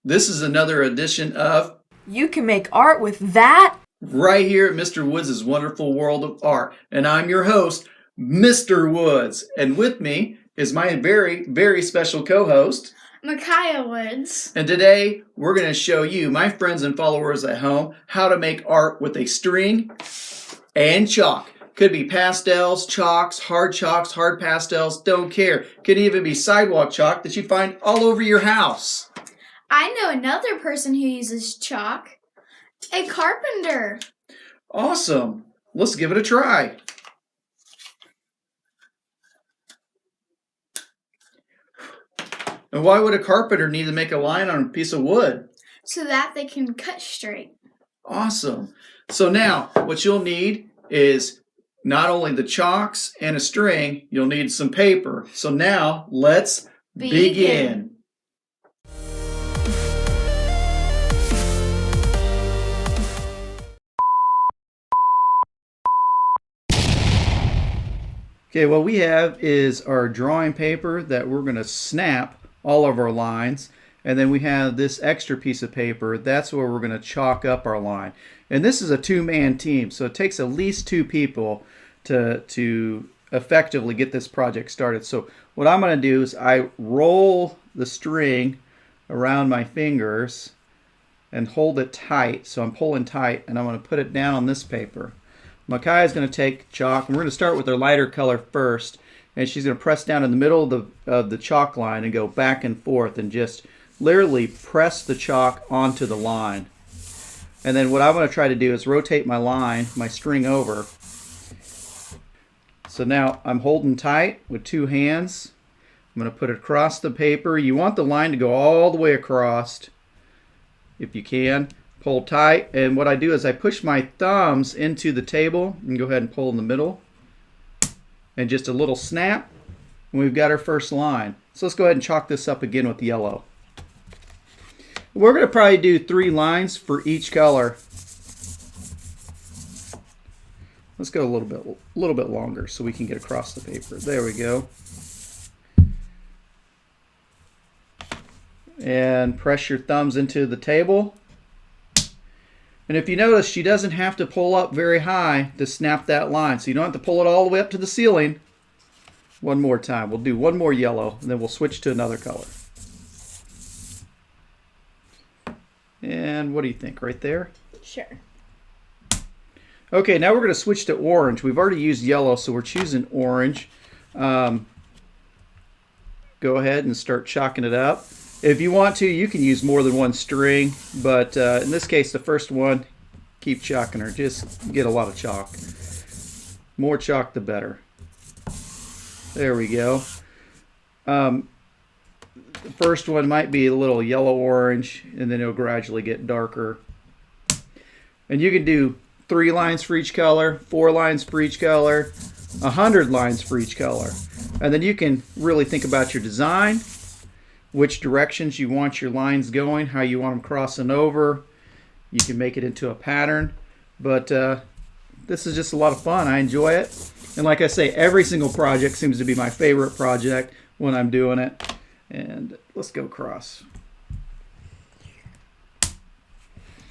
This is another edition of You Can Make Art With That right here at Mr. Woods' Wonderful World of Art. And I'm your host, Mr. Woods. And with me is my very, very special co-host, Micaiah Woods. And today we're going to show you, my friends and followers at home, how to make art with a string and chalk. Could be pastels, chalks, hard pastels, don't care. Could even be sidewalk chalk that you find all over your house. I know another person who uses chalk. A carpenter. Awesome. Let's give it a try. And why would a carpenter need to make a line on a piece of wood? So that they can cut straight. Awesome. So now what you'll need is not only the chalks and a string, you'll need some paper. So now let's begin. Okay, what we have is our drawing paper that we're going to snap all of our lines. And then we have this extra piece of paper. That's where we're going to chalk up our line. And this is a two-man team, so it takes at least two people to effectively get this project started. So what I'm going to do is I roll the string around my fingers and hold it tight. So I'm pulling tight, and I'm going to put it down on this paper. Micaiah is going to take chalk, and we're going to start with our lighter color first. And she's going to press down in the middle of the chalk line and go back and forth and just literally press the chalk onto the line. And then what I'm going to try to do is rotate my line, my string over. So now I'm holding tight with two hands. I'm going to put it across the paper. You want the line to go all the way across if you can. Pull tight, and what I do is I push my thumbs into the table and go ahead and pull in the middle. And just a little snap, and we've got our first line. So let's go ahead and chalk this up again with yellow. We're going to probably do 3 lines for each color. Let's go a little bit longer so we can get across the paper. There we go. And press your thumbs into the table. And if you notice, she doesn't have to pull up very high to snap that line. So you don't have to pull it all the way up to the ceiling. One more time. We'll do one more yellow, and then we'll switch to another color. And what do you think? Right there? Sure. Okay, now we're going to switch to orange. We've already used yellow, so we're choosing orange. Go ahead and start chalking it up. If you want to, you can use more than one string, but in this case, the first one, keep chalking her. Just get a lot of chalk. More chalk, the better. There we go. The first one might be a little yellow-orange, and then it'll gradually get darker. And you can do 3 lines for each color, 4 lines for each color, 100 lines for each color. And then you can really think about your design, which directions you want your lines going, how you want them crossing over. You can make it into a pattern. But this is just a lot of fun. I enjoy it. And like I say, every single project seems to be my favorite project when I'm doing it. And let's go across.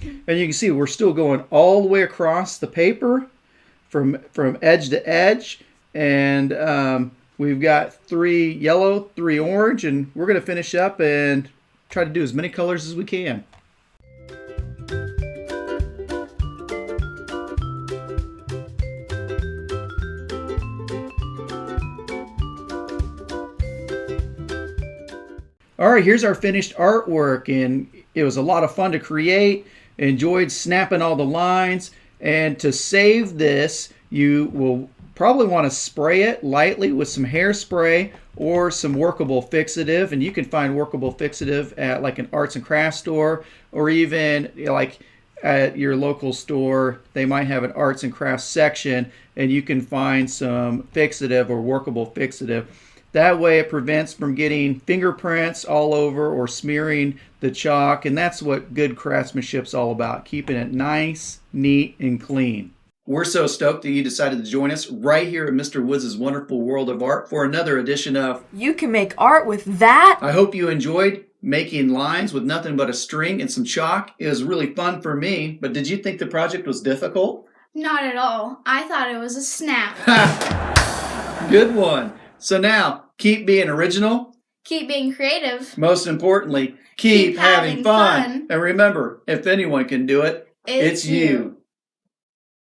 And you can see we're still going all the way across the paper from edge to edge. And we've got 3 yellow, 3 orange, and we're going to finish up and try to do as many colors as we can. All right, here's our finished artwork, and it was a lot of fun to create. Enjoyed snapping all the lines, and to save this, you will probably want to spray it lightly with some hairspray or some workable fixative, and you can find workable fixative at like an arts and crafts store, or even like at your local store. They might have an arts and crafts section, and you can find some fixative or workable fixative. That way it prevents from getting fingerprints all over or smearing the chalk, and that's what good craftsmanship's all about, keeping it nice, neat, and clean. We're so stoked that you decided to join us right here at Mr. Woods' Wonderful World of Art for another edition of You Can Make Art With That. I hope you enjoyed making lines with nothing but a string and some chalk. It was really fun for me, but did you think the project was difficult? Not at all. I thought it was a snap. Good one. So now, keep being original. Keep being creative. Most importantly, keep having fun. fun. And remember, if anyone can do it, it's you.